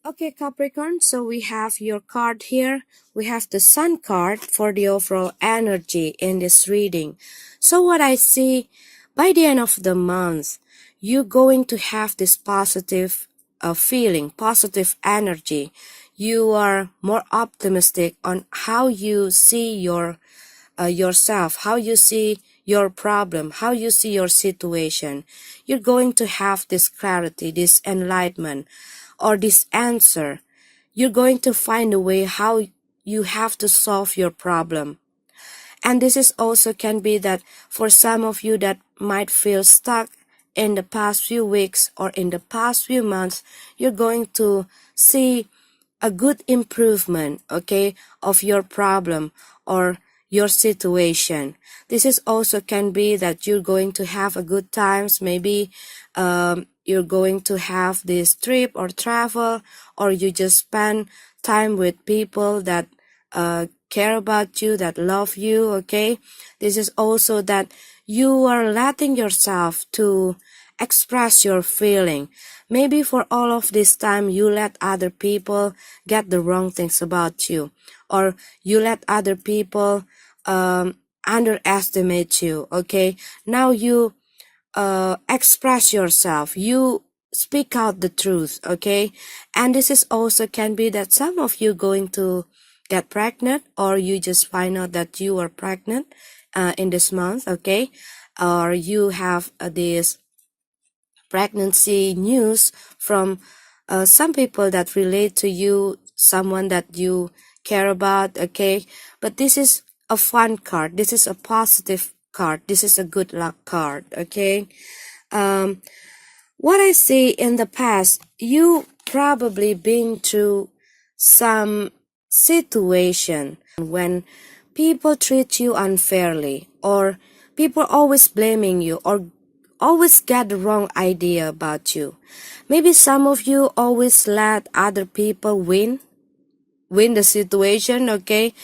Okay, Capricorn, so we have your card here. We have the Sun card for the overall energy in this reading. So what I see, by the end of the month, you're going to have this positive feeling, positive energy. You are more optimistic on how you see yourself, how you see your problem, how you see your situation. You're going to have this clarity, this enlightenment, or this answer. You're going to find a way how you have to solve your problem. And this is also can be that for some of you that might feel stuck in the past few weeks or in the past few months, you're going to see a good improvement, okay, of your problem or your situation. This is also can be that you're going to have a good times. Maybe you're going to have this trip or travel, or you just spend time with people that care about you, that love you, okay? This is also that you are letting yourself to express your feeling. Maybe for all of this time you let other people get the wrong things about you, or you let other people underestimate you, okay? Now you express yourself, you speak out the truth, okay? And this is also can be that some of you going to get pregnant, or you just find out that you are pregnant in this month, okay? Or you have this pregnancy news from some people that relate to you, someone that you care about, okay? But this is a fun card. This is a positive card. This is a good luck card, okay? What I see in the past, you probably been through some situation when people treat you unfairly, or people always blaming you, or always get the wrong idea about you. Maybe some of you always let other people win the situation, okay?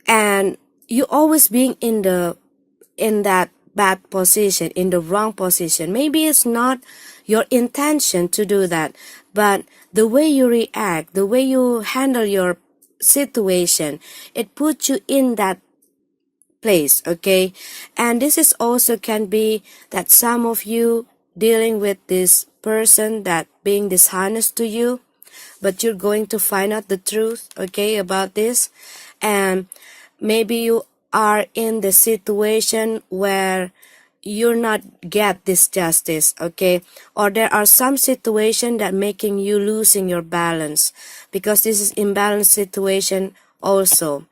And you always being in that bad position, in the wrong position. Maybe it's not your intention to do that, but the way you react, the way you handle your situation, it puts you in that place, okay? And this is also can be that some of you dealing with this person that being dishonest to you, but you're going to find out the truth, okay, about this. And maybe you are in the situation where you're not get this justice, okay? Or there are some situation that making you losing your balance, because this is imbalanced situation also.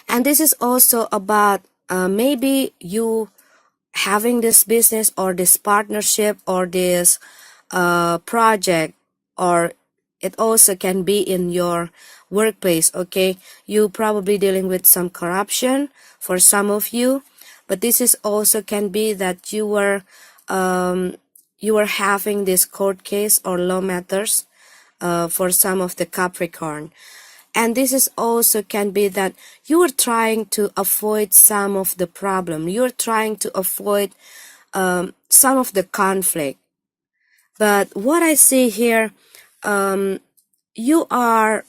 And this is also about maybe you having this business or this partnership or this project, or it also can be in your workplace, okay? You probably dealing with some corruption for some of you, but this is also can be that you were having this court case or law matters for some of the Capricorn. And this is also can be that you are trying to avoid some of the problem. You're trying to avoid some of the conflict. But what I see here, you are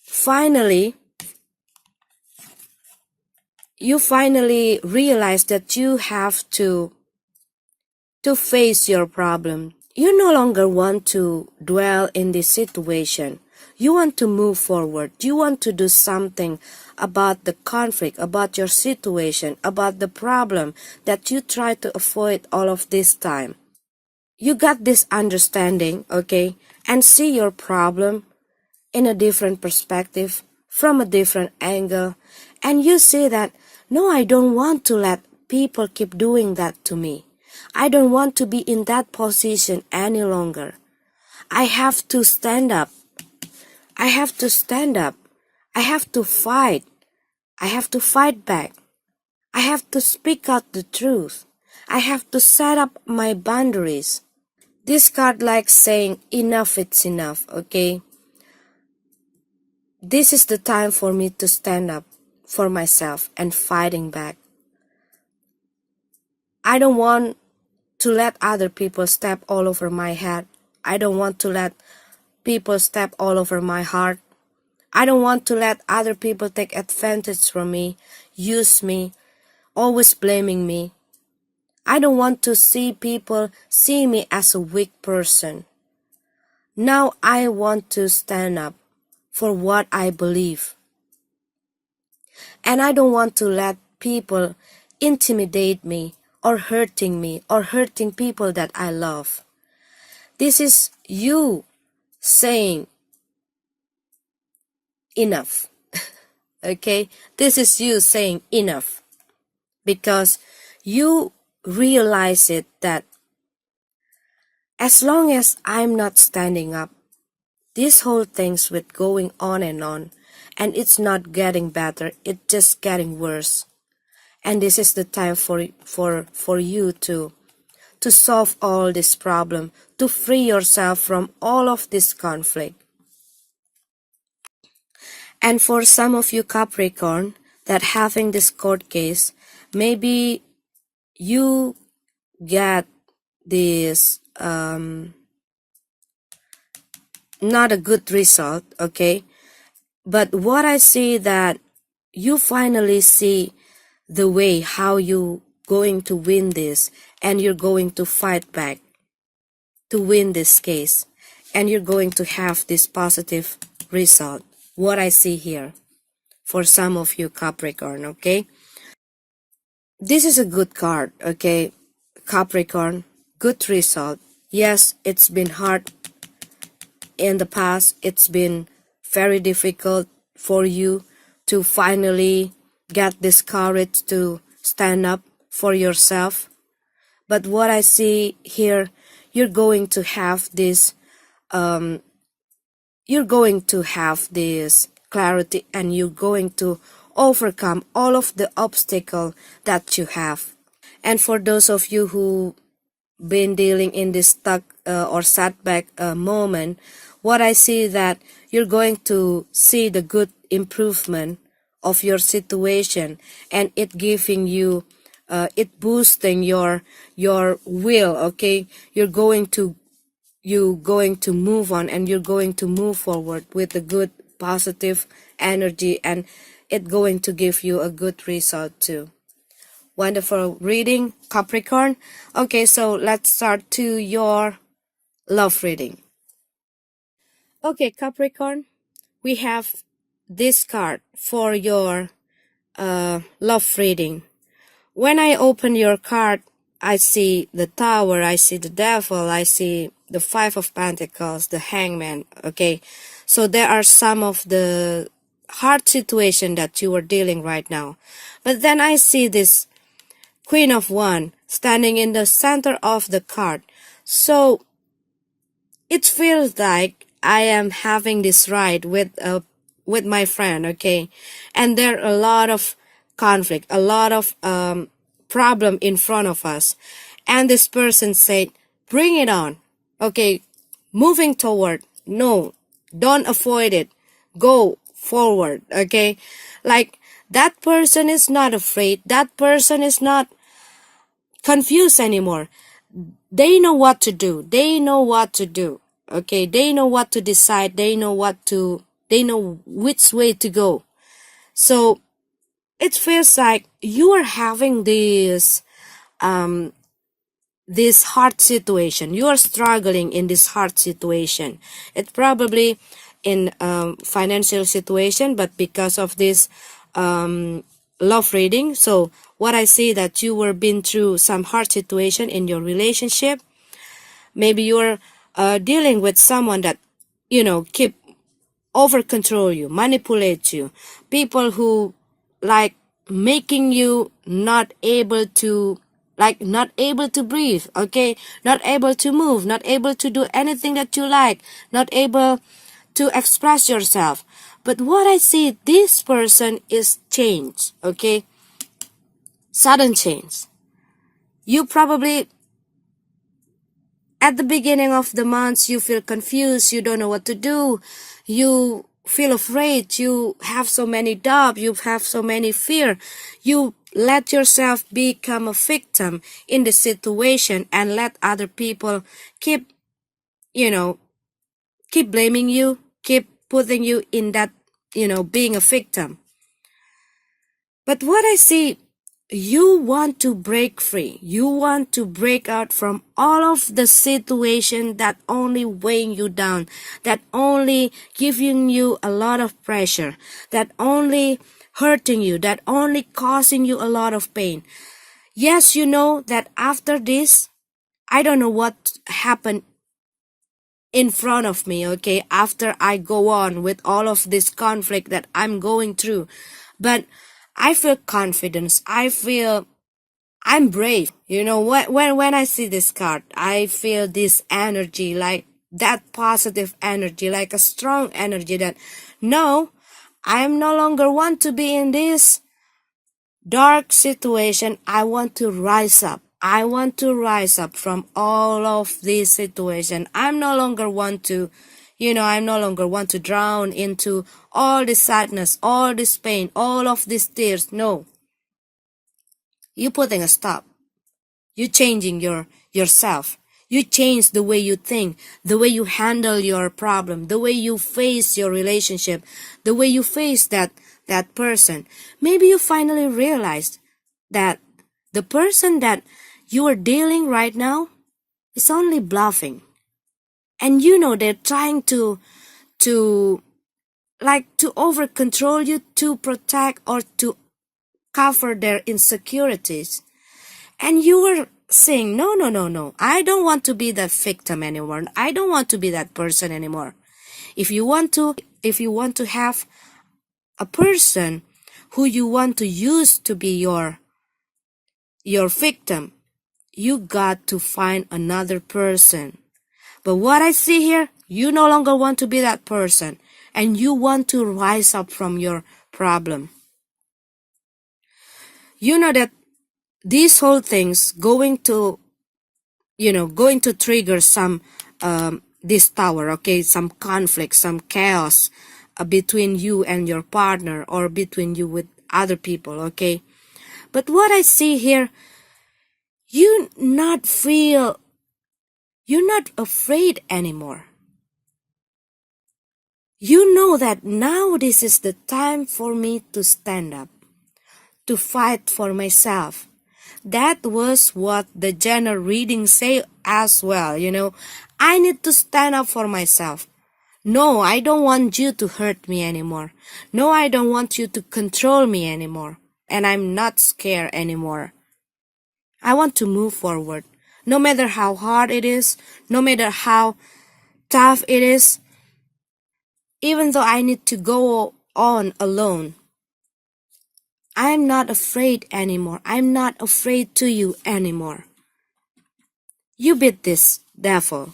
finally realize that you have to face your problem. You no longer want to dwell in this situation. You want to move forward. You want to do something about the conflict, about your situation, about the problem that you try to avoid all of this time. You got this understanding, okay, and see your problem in a different perspective, from a different angle, and you see that, no, I don't want to let people keep doing that to me. I don't want to be in that position any longer. I have to stand up. I have to stand up. I have to fight. I have to fight back. I have to speak out the truth. I have to set up my boundaries. This card like saying, enough, it's enough, okay? This is the time for me to stand up for myself and fighting back. I don't want to let other people step all over my head. I don't want to let people step all over my heart. I don't want to let other people take advantage from me, use me, always blaming me. I don't want to see people see me as a weak person. Now I want to stand up for what I believe. And I don't want to let people intimidate me or hurting people that I love. This is you saying enough. Okay? This is you saying enough. Because you realize it that as long as I'm not standing up, this whole thing's with going on, and it's not getting better, it's just getting worse. And this is the time for you to solve all this problem, to free yourself from all of this conflict. And for some of you Capricorn that having this court case, maybe you get this not a good result, okay? But what I see that you finally see the way how you going to win this, and you're going to fight back to win this case, and you're going to have this positive result. What I see here for some of you Capricorn, okay? This is a good card, okay? Capricorn, good result. Yes, it's been hard in the past. It's been very difficult for you to finally get this courage to stand up for yourself. But what I see here, you're going to have this clarity, and you're going to overcome all of the obstacle that you have. And for those of you who been dealing in this stuck or setback moment, what I see that you're going to see the good improvement of your situation, and it giving you it boosting your will, okay? You're going to move on, and you're going to move forward with a good positive energy, and it going to give you a good result too. Wonderful reading, Capricorn. Okay, so let's start to your love reading. Okay, Capricorn, we have this card for your love reading. When I open your card, I see the Tower, I see the Devil, I see the Five of Pentacles, the Hangman, okay? So there are some of the hard situation that you are dealing right now. But then I see this Queen of Wands standing in the center of the card. So it feels like I am having this ride with my friend, okay? And there are a lot of conflict, a lot of problem in front of us. And this person said, bring it on. Okay, moving toward. No, don't avoid it. Go forward, okay? Like, that person is not afraid. That person is not confused anymore. They know what to do. They know what to do. Okay, they know what to decide. They know which way to go. So it feels like you are having this hard situation. You are struggling in this hard situation. It's probably in financial situation, but because of this love reading, so what I see that you were been through some hard situation in your relationship. Maybe you're dealing with someone that keep over control you, manipulate you, people who like making you not able to breathe, okay, not able to move, not able to do anything that you like, not able to express yourself. But what I see, this person is changed, okay, sudden change. You probably at the beginning of the months, you feel confused, you don't know what to do, you feel afraid, you have so many doubt, you have so many fear, you let yourself become a victim in the situation and let other people keep you know, keep blaming you, keep putting you in that, being a victim. But what I see, you want to break free. You want to break out from all of the situation that only weighing you down, that only giving you a lot of pressure, that only hurting you, that only causing you a lot of pain. Yes, you know that after this, I don't know what happened in front of me, okay, after I go on with all of this conflict that I'm going through. But I feel confidence. I feel I'm brave. When I see this card, I feel this energy, like that positive energy, like a strong energy that no, I am no longer want to be in this dark situation. I want to rise up. I want to rise up from all of this situation. I'm no longer want to, I'm no longer want to drown into all this sadness, all this pain, all of these tears. No. You putting a stop. You changing yourself. You change the way you think, the way you handle your problem, the way you face your relationship, the way you face that person. Maybe you finally realized that the person that you are dealing right now is only bluffing. And they're trying to to over control you, to protect or to cover their insecurities. And you were saying, no, no, no, no. I don't want to be that victim anymore. I don't want to be that person anymore. If you want to have a person who you want to use to be your victim, you got to find another person. But what I see here, you no longer want to be that person, and you want to rise up from your problem. You know that these whole things going to trigger some this tower, okay, some conflict, some chaos between you and your partner, or between you with other people, okay. But what I see here, you're not afraid anymore. You know that now this is the time for me to stand up, to fight for myself. That was what the general reading say as well, I need to stand up for myself. No, I don't want you to hurt me anymore. No, I don't want you to control me anymore. And I'm not scared anymore. I want to move forward. No matter how hard it is, no matter how tough it is, even though I need to go on alone, I'm not afraid anymore. I'm not afraid to you anymore. You beat this devil.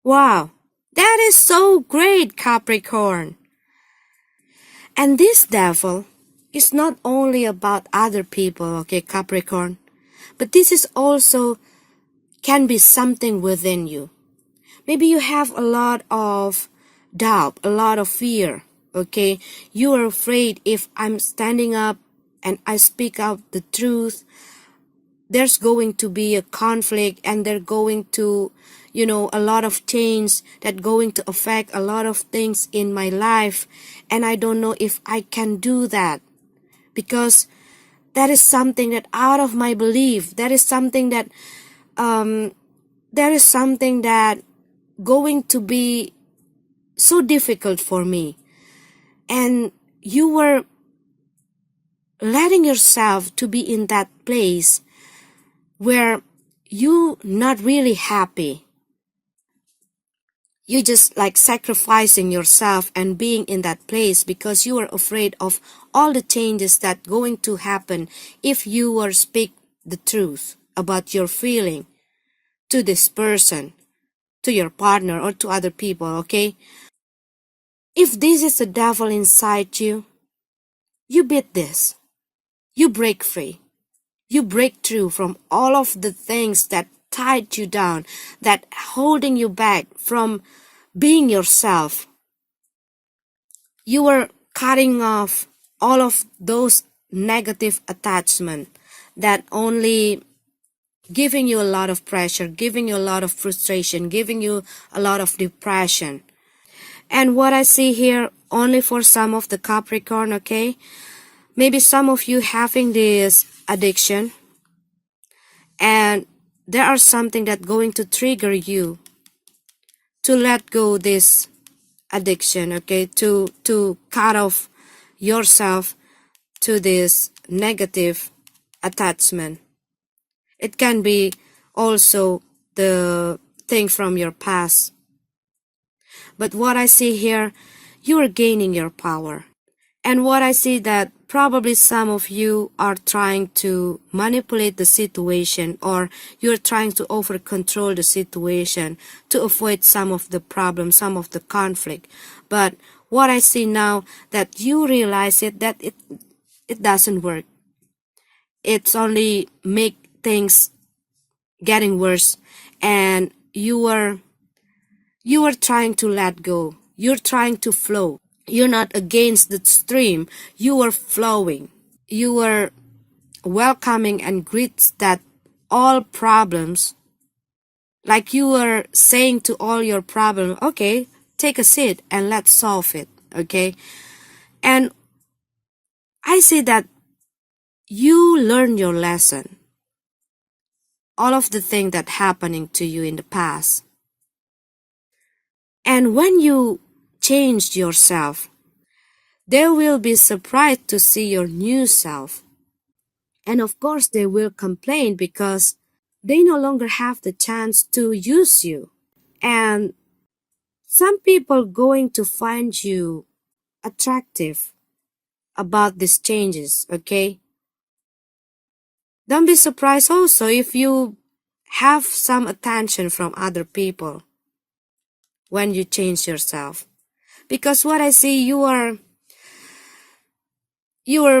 Wow, that is so great, Capricorn. And this devil is not only about other people, okay, Capricorn, but this is also can be something within you. Maybe you have a lot of doubt, a lot of fear, okay? You are afraid if I'm standing up and I speak out the truth, there's going to be a conflict, and they're going to, a lot of change that going to affect a lot of things in my life. And I don't know if I can do that, because that is something that out of my belief, that is something that going to be so difficult for me. And you were letting yourself to be in that place where you not really happy. You just like sacrificing yourself and being in that place because you are afraid of all the changes that going to happen if you were speak the truth about your feeling to this person, to your partner, or to other people, okay? If this is the devil inside you, you beat this. You break free. You break through from all of the things that tied you down, that holding you back from being yourself. You were cutting off all of those negative attachment that only giving you a lot of pressure, giving you a lot of frustration, giving you a lot of depression. And what I see here, only for some of the Capricorn, okay? Maybe some of you having this addiction, and there are something that going to trigger you to let go this addiction, okay? To cut off yourself to this negative attachment. It can be also the thing from your past. But what I see here, you are gaining your power. And what I see that probably some of you are trying to manipulate the situation, or you're trying to over control the situation to avoid some of the problems, some of the conflict. But what I see now, that you realize that it doesn't work. It's only make things getting worse, and you are trying to let go. You're trying to flow. You're not against the stream. You are flowing. You are welcoming and greets that all problems, like you are saying to all your problems, okay, take a seat and let's solve it, okay? And I see that you learn your lesson. All of the things that happening to you in the past. And when you changed yourself, they will be surprised to see your new self. And of course, they will complain because they no longer have the chance to use you. And some people going to find you attractive about these changes, okay? Don't be surprised also if you have some attention from other people when you change yourself. Because what I see, you are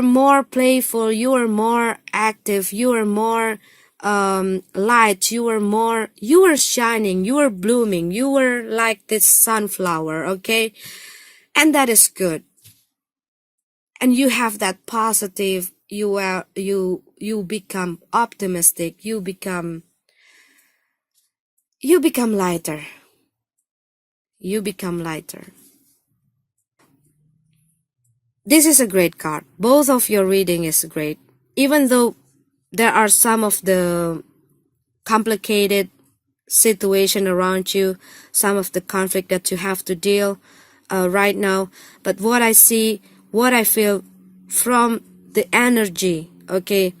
more playful, you are more active, you are more light, you are shining, you are blooming, you are like this sunflower, okay? And that is good. And you have that positive, you become optimistic, you become lighter. You become lighter. This is a great card. Both of your reading is great. Even though there are some of the complicated situation around you, some of the conflict that you have to deal right now. But what I see, what I feel from the energy, okay,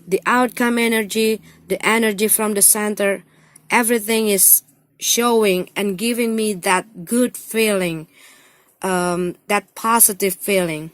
the outcome energy, the energy from the center, everything is showing and giving me that good feeling, that positive feeling.